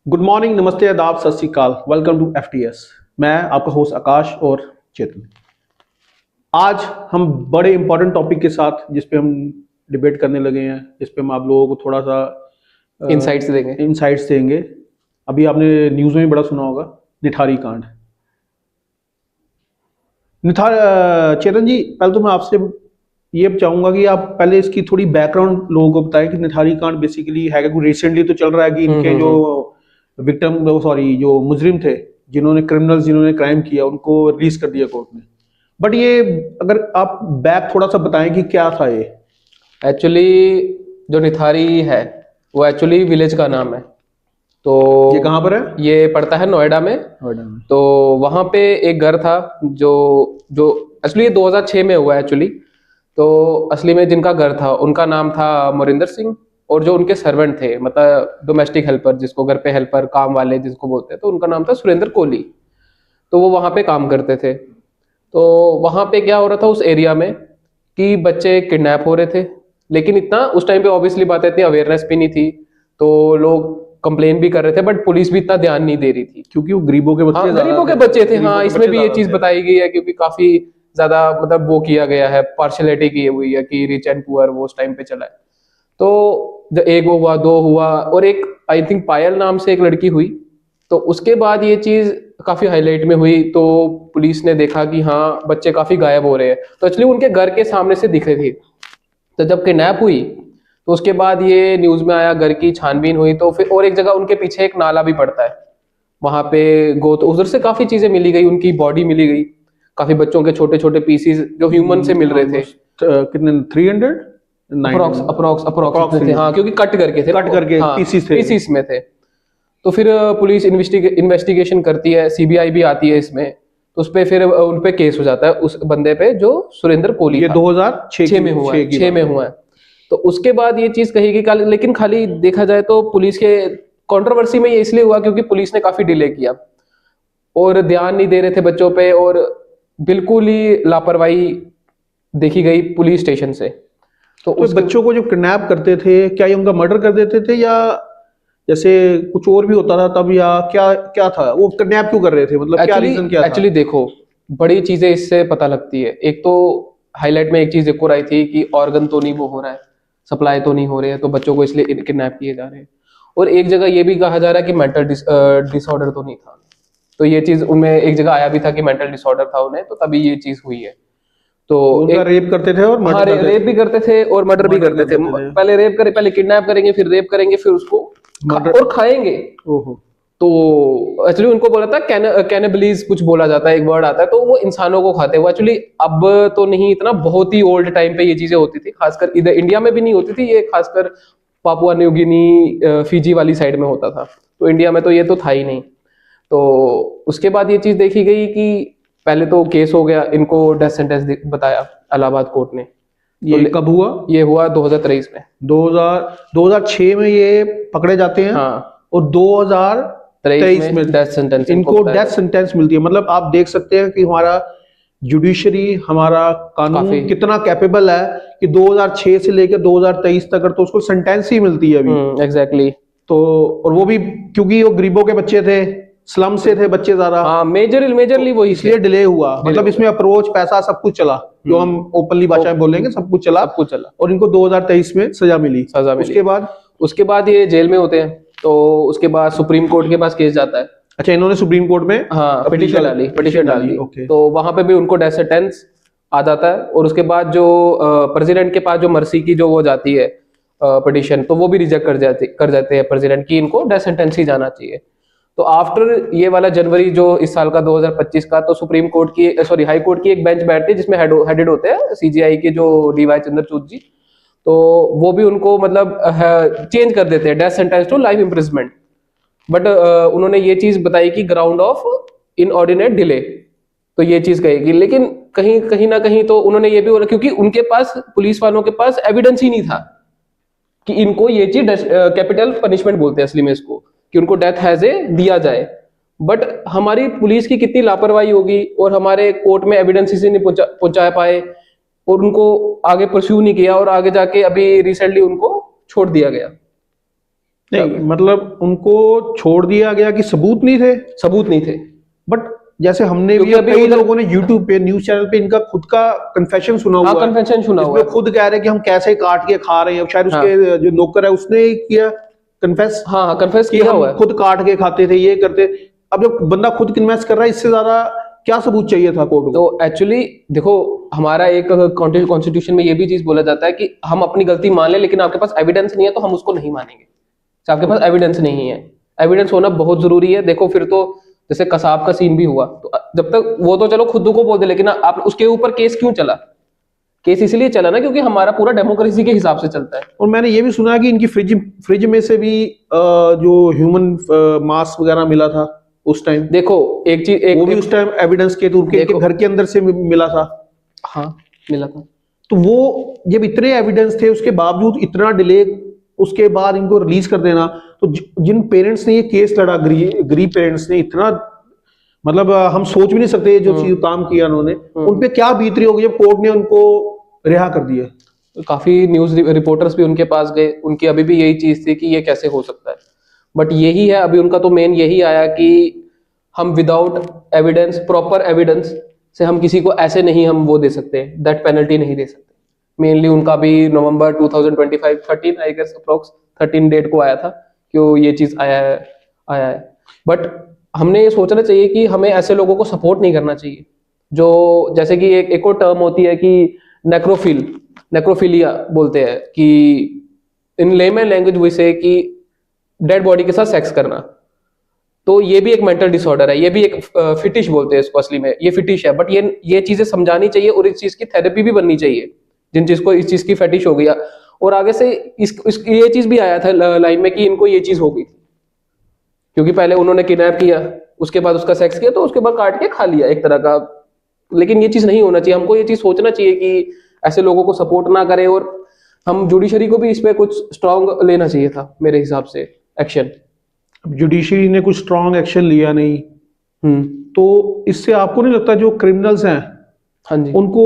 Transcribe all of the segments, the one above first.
Good morning, नमस्ते, आदाब, Sat Shri Akal. Welcome to FTS. मैं आपका होस्ट आकाश और चेतन। आज हम बड़े इंपॉर्टेंट टॉपिक के साथ जिस पे हम डिबेट करने लगे हैं, जिस पे हम आप लोगों को थोड़ा सा इनसाइट्स देंगे। अभी आपने न्यूज़ में भी बड़ा सुना होगा, निठारी कांड। चेतन जी, पहले तो मैं आपसे ये चाहूंगा कि आप पहले इसकी थोड़ी बैकग्राउंड लोगों को बताएं कि निठारी कांड बेसिकली है क्या। रिसेंटली तो चल रहा है कि इनके जो विक्टिम सॉरी जो मुजरिम थे, जिन्होंने क्राइम किया, उनको रिलीज कर दिया कोर्ट ने। बट ये अगर आप बैक थोड़ा सा बताएं कि क्या था ये। एक्चुअली जो निथारी है वो एक्चुअली विलेज का नाम है। तो ये कहाँ पर है? ये पड़ता है नोएडा में। तो वहाँ पे एक घर था जो जो एक्चुअली ये 2006 में हुआ है एक्चुअली। तो असली में जिनका घर था उनका नाम था मोरिंदर सिंह, और जो उनके सर्वेंट थे मतलब डोमेस्टिक हेल्पर, जिसको घर पे हेल्पर काम वाले जिसको बोलते हैं, तो उनका नाम था सुरेंद्र कोहली। तो वो वहाँ पे काम करते थे। तो वहाँ पे क्या हो रहा था उस एरिया में कि बच्चे किडनैप हो रहे थे, लेकिन इतना उस टाइम पे ऑब्वियसली बात है, इतनी अवेयरनेस भी नहीं थी। तो लोग कंप्लेन भी कर रहे थे, बट पुलिस भी इतना ध्यान नहीं दे रही थी क्योंकि वो गरीबों के बच्चे गरीबों के बच्चे थे। हाँ, इसमें भी ये चीज बताई गई है, क्योंकि काफी ज्यादा मतलब वो किया गया है, पार्शलिटी की हुई है कि रिच एंड पुअर वो उस टाइम पे चला है। तो जब एक वो हुआ, दो हुआ, और एक आई थिंक पायल नाम से एक लड़की हुई। तो उसके बाद ये चीज काफी हाईलाइट में हुई। तो पुलिस ने देखा कि हाँ बच्चे काफी गायब हो रहे हैं, तो एक्चुअली उनके घर के सामने से दिख रही थी। तो जब किडनैप हुई तो उसके बाद ये न्यूज में आया, घर की छानबीन हुई। तो फिर और एक जगह उनके पीछे एक नाला भी पड़ता है, वहां पे तो उधर से काफी चीजें मिली गई, उनकी बॉडी मिली गई, काफी बच्चों के छोटे छोटे पीसीज जो ह्यूमन से मिल रहे थे। कितने 300 अप्रोक्स थे। हाँ, क्योंकि कट करके हाँ, पीसीस में थे। तो फिर पुलिस इन्वेस्टिगेशन करती है, सीबीआई भी आती है इसमें। तो उस पे फिर उन पे केस हो जाता है उस बंदे पे जो सुरेंद्र कोहली ये 2006 में हुआ है। तो उसके बाद ये चीज कही गई, लेकिन खाली देखा जाए तो पुलिस के कंट्रोवर्सी में ये इसलिए हुआ क्योंकि पुलिस ने काफी डिले किया और ध्यान नहीं दे रहे थे बच्चों पे, और बिल्कुल ही लापरवाही देखी गई पुलिस स्टेशन से। तो उस बच्चों को जो किडनैप करते थे, क्या ये उनका मर्डर कर देते थे या जैसे कुछ और भी होता था तब, या क्या क्या था? वो किडनैप क्यों कर रहे थे, मतलब क्या रीजन क्या था? एक्चुअली देखो, बड़ी चीजें इससे पता लगती है। एक तो हाईलाइट में एक चीज एक और आई थी कि ऑर्गन तो नहीं वो हो रहा है, सप्लाई तो नहीं हो रही है, तो बच्चों को इसलिए किडनैप किए जा रहे हैं। और एक जगह ये भी कहा जा रहा है कि मेंटल डिसऑर्डर तो नहीं था। तो ये चीज उनमें एक जगह आया भी था कि मेंटल डिसऑर्डर था उन्हें, तो तभी ये चीज हुई है। तो उनका रेप करते थे और हाँ, रेप भी करते थे और मर्डर भी करते थे। पहले किडनैप करेंगे, फिर रेप करेंगे, फिर उसको और खाएंगे। ओहो। तो एक्चुअली उनको बोला था कैनिबलीज कुछ बोला जाता है, एक वर्ड आता है, तो वो इंसानों को खाते हैं। एक्चुअली अब तो नहीं इतना, बहुत ही ओल्ड टाइम पे ये चीजें होती थी, खासकर इधर इंडिया में भी नहीं होती थी ये, खासकर पापुआ न्यू गिनी फिजी वाली साइड में होता था। तो इंडिया में तो ये तो था ही नहीं। तो उसके बाद ये चीज देखी गई कि पहले तो केस हो गया, इनको डेथ सेंटेंस बताया इलाहाबाद कोर्ट ने। ये कब हुआ? ये हुआ 2023 में। 2006 में ये पकड़े जाते हैं। हाँ, और 2023 में डेथ सेंटेंस इनको डेथ सेंटेंस मिलती है। मतलब आप देख सकते हैं कि हमारा जुडिशरी, हमारा कानून कितना कैपेबल है कि 2006 से लेकर 2023 तक तो उसको सेंटेंस ही मिलती है अभी। एग्जैक्टली। तो और वो भी क्योंकि वो गरीबों के बच्चे थे, स्लम से थे बच्चे ज्यादा। हाँ, मेजरली वो इसलिए डिले हुआ। मतलब इसमें अप्रोच, पैसा, सब कुछ चला, जो हम ओपनली भाषा में बोलेंगे, सब कुछ चला। और इनको 2023 में सजा मिली। उसके बाद ये जेल में होते हैं। तो उसके बाद सुप्रीम कोर्ट के पास केस जाता है। अच्छा, इन्होंने सुप्रीम कोर्ट में हाँ पिटीशन डाली। ओके। तो वहां पे भी उनको डेथ सेंटेंस आ जाता है। और उसके बाद जो प्रेसिडेंट के पास जो मर्सी की जो वो जाती है पिटीशन, तो वो भी रिजेक्ट कर जाते हैं प्रेसिडेंट की, इनको डेथ सेंटेंस ही जाना चाहिए। तो आफ्टर ये वाला जनवरी जो इस साल का 2025 का, तो सुप्रीम कोर्ट की हाई कोर्ट की एक बेंच बैठती है जिसमें हेडेड होते हैं सीजीआई के जो डीवाई चंद्रचूड़ जी। तो वो भी उनको मतलब चेंज कर देते हैं death sentence to life imprisonment. But उन्होंने ये चीज बताई कि ग्राउंड ऑफ इनऑर्डिनेट डिले, तो ये चीज कहेगी। लेकिन कहीं ना कहीं तो उन्होंने ये भी बोला, क्योंकि उनके पास, पुलिस वालों के पास एविडेंस ही नहीं था कि इनको ये चीज कैपिटल पनिशमेंट बोलते हैं असली में इसको, कि उनको डेथ हैज ए दिया जाए। बट हमारी पुलिस की कितनी लापरवाही होगी, और हमारे कोर्ट में एविडेंस ही नहीं पहुंचा पाए, और उनको आगे परस्यू नहीं किया, और आगे जाके अभी रिसेंटली उनको छोड़ दिया गया। नहीं मतलब उनको छोड़ दिया गया कि सबूत नहीं थे, सबूत नहीं थे। बट जैसे हमने भी क्योंकि अभी कई उधर- लोगों ने यूट्यूब पे न्यूज चैनल पे इनका खुद का कन्फेशन सुना हाँ हुआ है, कन्फेशन सुना हुआ इसमें है। खुद कह रहे हैं कि हम कैसे काट के खा रहे हैं। अब शायद हाँ। उसके जो नौकर है उसने किया कन्फेस हाँ हाँ कन्फेस कि किया हम हुआ है। खुद काट के खाते थे, ये करते। अब जब बंदा खुद कन्फेस कर रहा है, इससे ज्यादा क्या सबूत चाहिए था कोर्ट को? तो एक्चुअली देखो, हमारा एक कॉन्स्टिट्यूशन में ये भी चीज बोला जाता है कि हम अपनी गलती मान लें, लेकिन आपके पास एविडेंस नहीं है तो हम उसको नहीं मानेंगे। तो आपके पास एविडेंस नहीं है, एविडेंस होना बहुत जरूरी है। देखो फिर तो जैसे कसाब का सीन भी हुआ, तो जब तक वो तो चलो खुद को बोल दे, लेकिन आप उसके ऊपर केस क्यों चला? केस इसलिए चला ना क्योंकि हमारा पूरा डेमोक्रेसी के हिसाब से चलता है। और मैंने ये भी सुना है कि इनकी फ्रिज में से भी जो ह्यूमन मांस वगैरह मिला था उस टाइम, देखो एक चीज, वो भी उस टाइम एविडेंस के तौर पे इनके घर के अंदर से मिला था। हाँ मिला था। तो वो जब इतने एविडेंस थे उसके बावजूद इतना डिले, उसके बाद इनको रिलीज कर देना, तो जिन पेरेंट्स ने ये केस लड़ा, गरीब पेरेंट्स ने, इतना मतलब हम सोच भी नहीं सकते जो चीज काम किया उन्होंने, उनपे क्या बीत रही होगी जब कोर्ट ने उनको रिहा कर दिया। काफी न्यूज रिपोर्टर्स भी उनके पास गए, उनकी अभी भी यही चीज थी कि ये कैसे हो सकता है। बट यही है अभी उनका तो मेन यही आया कि हम विदाउट एविडेंस, प्रॉपर एविडेंस से हम किसी को ऐसे नहीं हम वो दे सकते, दैट पेनल्टी नहीं दे सकते। मेनली उनका भी नवंबर 2025 13 आई गेस अप्रोक्स 13 डेट को आया था कि ये चीज आया है। बट हमने ये सोचना चाहिए कि हमें ऐसे लोगों को सपोर्ट नहीं करना चाहिए जो, जैसे कि एक और टर्म होती है कि नेक्रोफिलिया बोलते हैं, कि इन लेमन लैंग्वेज वैसे कि डेड बॉडी के साथ सेक्स करना। तो ये भी एक मेंटल डिसऑर्डर है, ये भी एक फिटिश बोलते हैं इसको, असली में ये फिटिश है। बट ये चीजें समझानी चाहिए और इस चीज की थेरेपी भी बननी चाहिए जिन चीज को इस चीज की फेटिश हो गई। और आगे से ये चीज भी आया था लाइन में कि इनको ये चीज हो गई थी क्योंकि पहले उन्होंने किडनैप किया, उसके बाद उसका सेक्स किया, तो उसके बाद काट के खा लिया एक तरह का। लेकिन ये चीज नहीं होना चाहिए, हमको ये चीज सोचना चाहिए कि ऐसे लोगों को सपोर्ट ना करें, और हम जुडिशरी को भी इस पे कुछ स्ट्रांग लेना चाहिए था मेरे हिसाब से एक्शन। जुडिशरी ने कुछ स्ट्रांग एक्शन लिया नहीं, तो इससे आपको नहीं लगता जो क्रिमिनल्स हैं हाँ जी, उनको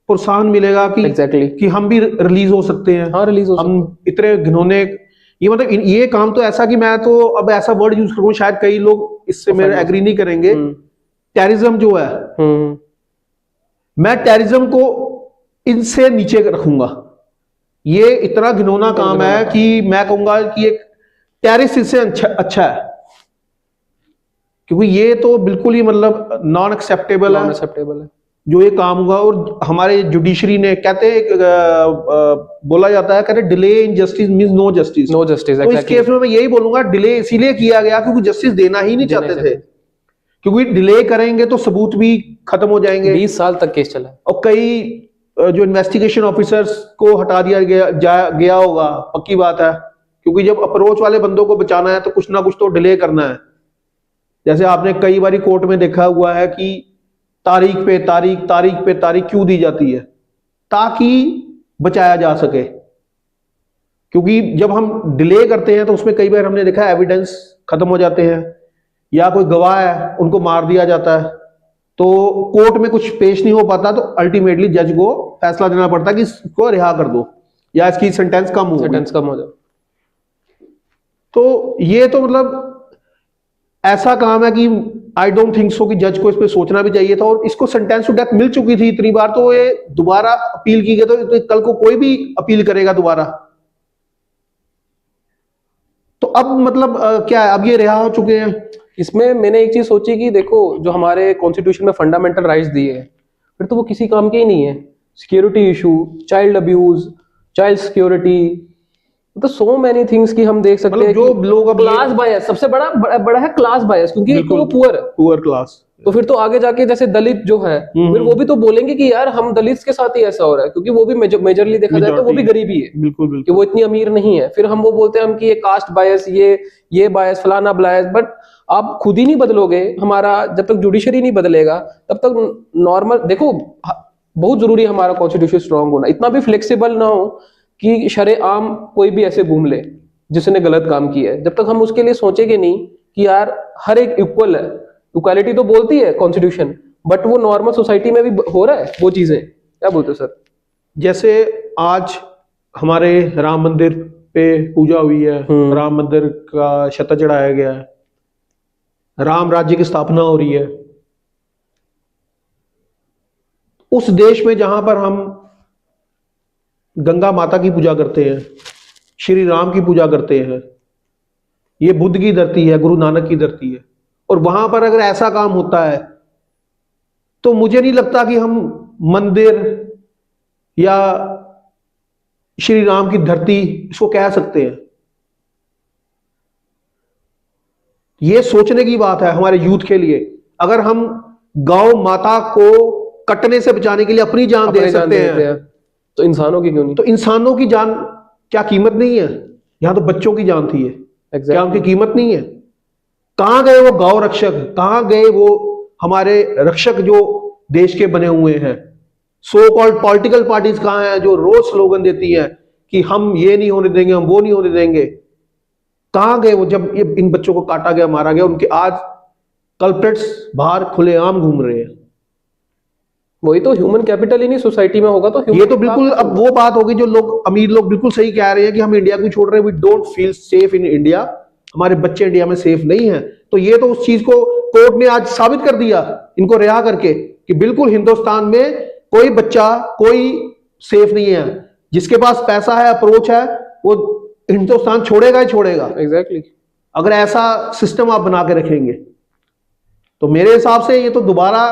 प्रोत्साहन मिलेगा कि एग्जैक्टली कि हम भी रिलीज हो सकते हैं? हाँ रिलीज हो सकता है। हम इतने घिनौने, ये मतलब ये काम तो ऐसा कि मैं तो अब ऐसा वर्ड यूज करूँ, शायद कई लोग इससे मेरे एग्री नहीं करेंगे, टेररिज्म जो है, मैं टेररिज्म को इनसे नीचे रखूंगा। ये इतना घिनौना काम है कि मैं कहूंगा कि एक टेररिस्ट इससे अच्छा है, क्योंकि ये तो बिल्कुल ही मतलब नॉन एक्सेप्टेबल है जो ये काम हुआ। और हमारे जुडिशरी ने कहते हैं बोला जाता है, कहते delay in justice means no justice. No justice, तो इस केस में मैं यही बोलूंगा, डिले इसीलिए किया गया क्योंकि जस्टिस देना ही नहीं चाहते थे, क्योंकि डिले करेंगे तो सबूत भी खत्म हो जाएंगे। 20 साल तक केस चला और कई जो इन्वेस्टिगेशन ऑफिसर्स को हटा दिया गया होगा, पक्की बात है, क्योंकि जब अप्रोच वाले बंदों को बचाना है तो कुछ ना कुछ तो डिले करना है। जैसे आपने कई बार कोर्ट में देखा हुआ है कि तारीख पे तारीख क्यों दी जाती है, ताकि बचाया जा सके। क्योंकि जब हम डिले करते हैं तो उसमें कई बार हमने देखा एविडेंस खत्म हो जाते हैं, या कोई गवाह है उनको मार दिया जाता है, तो कोर्ट में कुछ पेश नहीं हो पाता, तो अल्टीमेटली जज को फैसला देना पड़ता है कि इसको रिहा कर दो या इसकी सेंटेंस कम हो जाए। तो ये तो मतलब ऐसा काम है कि आई डोंट थिंक सो कि जज को इस पे सोचना भी चाहिए था। और इसको सेंटेंस टू डेथ मिल चुकी थी इतनी बार, तो ये दोबारा अपील की गई, तो कल को कोई भी अपील करेगा दोबारा। तो अब मतलब क्या है, अब ये रिहा हो चुके हैं। इसमें मैंने एक चीज सोची कि देखो जो हमारे कॉन्स्टिट्यूशन में फंडामेंटल राइट्स दिए हैं, फिर तो वो किसी काम के ही नहीं है। Security issue, child abuse, child security, तो सो मेनी थिंग्स की हम देख सकते हैं। जो लोग अब क्लास बायस सबसे बड़ा है, क्लास बायस, क्योंकि एक तो वो पुअर क्लास, तो फिर तो आगे जाके जैसे दलित जो है फिर वो भी तो बोलेंगे कि यार हम दलित के साथ ही ऐसा हो रहा है, क्योंकि वो भी मेजरली देखा जाए तो वो भी गरीबी है, बिल्कुल कि वो इतनी अमीर नहीं है। फिर हम वो बोलते हैं हम कि ये कास्ट बायस, ये बायस, फलाना बायस। बट आप खुद ही नहीं बदलोगे, हमारा जब तक जुडिशरी नहीं बदलेगा तब तक नॉर्मल, देखो बहुत जरूरी है हमारा कॉन्स्टिट्यूशन स्ट्रांग होना, इतना भी फ्लेक्सिबल ना हो कि शरेआम कोई भी ऐसे घूम ले जिसने गलत काम किया है। जब तक हम उसके लिए सोचेंगे नहीं कि यार हर एक इक्वल है, इक्वालिटी तो बोलती है कॉन्स्टिट्यूशन, बट वो नॉर्मल सोसाइटी में भी हो रहा है वो चीजें। क्या बोलते हो सर? जैसे आज हमारे राम मंदिर पे पूजा हुई है, राम मंदिर का छत्ता चढ़ाया गया है, राम राज्य की स्थापना हो रही है। उस देश में जहां पर हम गंगा माता की पूजा करते हैं, श्री राम की पूजा करते हैं, ये बुद्ध की धरती है, गुरु नानक की धरती है, और वहां पर अगर ऐसा काम होता है तो मुझे नहीं लगता कि हम मंदिर या श्री राम की धरती इसको कह सकते हैं। ये सोचने की बात है हमारे यूथ के लिए। अगर हम गौ माता को कटने से बचाने के लिए अपनी जान दे सकते हैं तो इंसानों की क्यों नहीं? तो इंसानों की जान क्या कीमत नहीं है? यहां तो बच्चों की जान थी क्या उनकी कीमत नहीं है? कहां गए वो गौ रक्षक? कहां गए वो हमारे रक्षक जो देश के बने हुए हैं? सो कॉल्ड पॉलिटिकल पार्टीज कहां हैं जो रोज स्लोगन देती हैं कि हम ये नहीं होने देंगे, हम वो नहीं होने देंगे? कहां गए वो जब ये इन बच्चों को काटा गया, मारा गया? उनके आज कल्प्रिट्स बाहर खुलेआम घूम रहे हैं। वही तो, ह्यूमन कैपिटल ही नहीं सोसाइटी में होगा तो ये तो बिल्कुल अब वो बात होगी जो लोग अमीर लोग बिल्कुल सही कह रहे हैं कि हम इंडिया को छोड़ रहे हैं, we don't feel safe in India, हमारे बच्चे इंडिया में सेफ नहीं हैं। तो ये तो उस चीज को कोर्ट ने आज साबित कर दिया इनको रिहा करके कि बिल्कुल हिंदुस्तान में कोई बच्चा कोई सेफ नहीं है। जिसके पास पैसा है, अप्रोच है, वो हिंदुस्तान छोड़ेगा ही छोड़ेगा। एग्जैक्टली। अगर ऐसा सिस्टम आप बना के रखेंगे तो मेरे हिसाब से ये तो दोबारा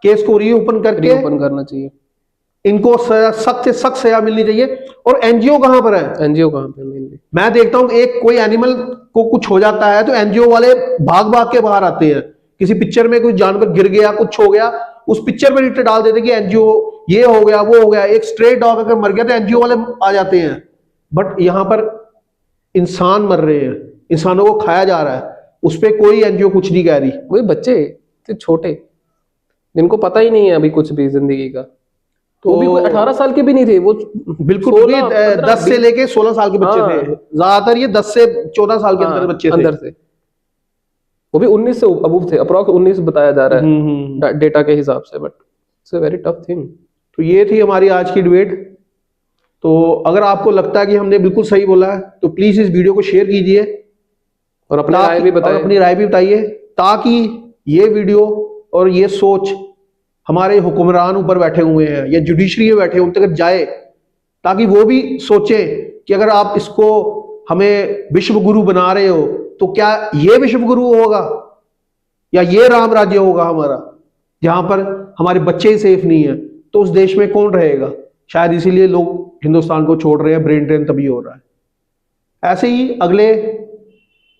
केस को रीओपन करना चाहिए, इनको सख्त से सख्त सजा मिलनी चाहिए। और एनजीओ कहां पर है? एनजीओ कहां पे? मेनली मैं देखता हूं एक कोई एनिमल को कुछ हो जाता है तो एनजीओ वाले भाग भाग के बाहर आते हैं। किसी पिक्चर में कोई जानवर गिर गया, कुछ हो गया, उस पिक्चर में रिट डाल देते कि एनजीओ ये हो गया, वो हो गया। एक स्ट्रे डॉग अगर मर गया तो एनजीओ वाले आ जाते हैं। बट यहां पर इंसान मर रहे हैं, इंसानों को खाया जा रहा है, उस पर कोई एनजीओ कुछ नहीं कह रही। वही बच्चे छोटे जिनको पता ही नहीं है अभी कुछ भी जिंदगी का, तो वो भी 18 साल के भी नहीं थे, वो बिल्कुल 10 से लेके 16 साल के बच्चे थे ज्यादातर। ये 10 से 14 साल के अंदर बच्चे थे अंदर से, वो भी 19 से अबूव थे, अप्रॉक्स 19 बताया जा रहा है डेटा के हिसाब से। But it's a very tough thing. तो ये थी हमारी आज की डिबेट। तो अगर आपको लगता है कि हमने बिल्कुल सही बोला है तो प्लीज इस वीडियो को शेयर कीजिए और अपनी राय भी बताइए, ताकि ये वीडियो और ये सोच हमारे हुक्मरान ऊपर बैठे हुए हैं या जुडिशरी में बैठे उन तक जाए, ताकि वो भी सोचें कि अगर आप इसको हमें विश्व गुरु बना रहे हो तो क्या ये विश्व गुरु होगा या ये राम राज्य होगा हमारा, जहां पर हमारे बच्चे ही सेफ नहीं है? तो उस देश में कौन रहेगा? शायद इसीलिए लोग हिंदुस्तान को छोड़ रहे हैं, ब्रेन ड्रेन तभी हो रहा है। ऐसे ही अगले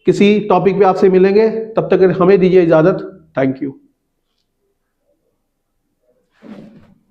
किसी टॉपिक पे आपसे मिलेंगे, तब तक हमें दीजिए इजाजत। Thank you.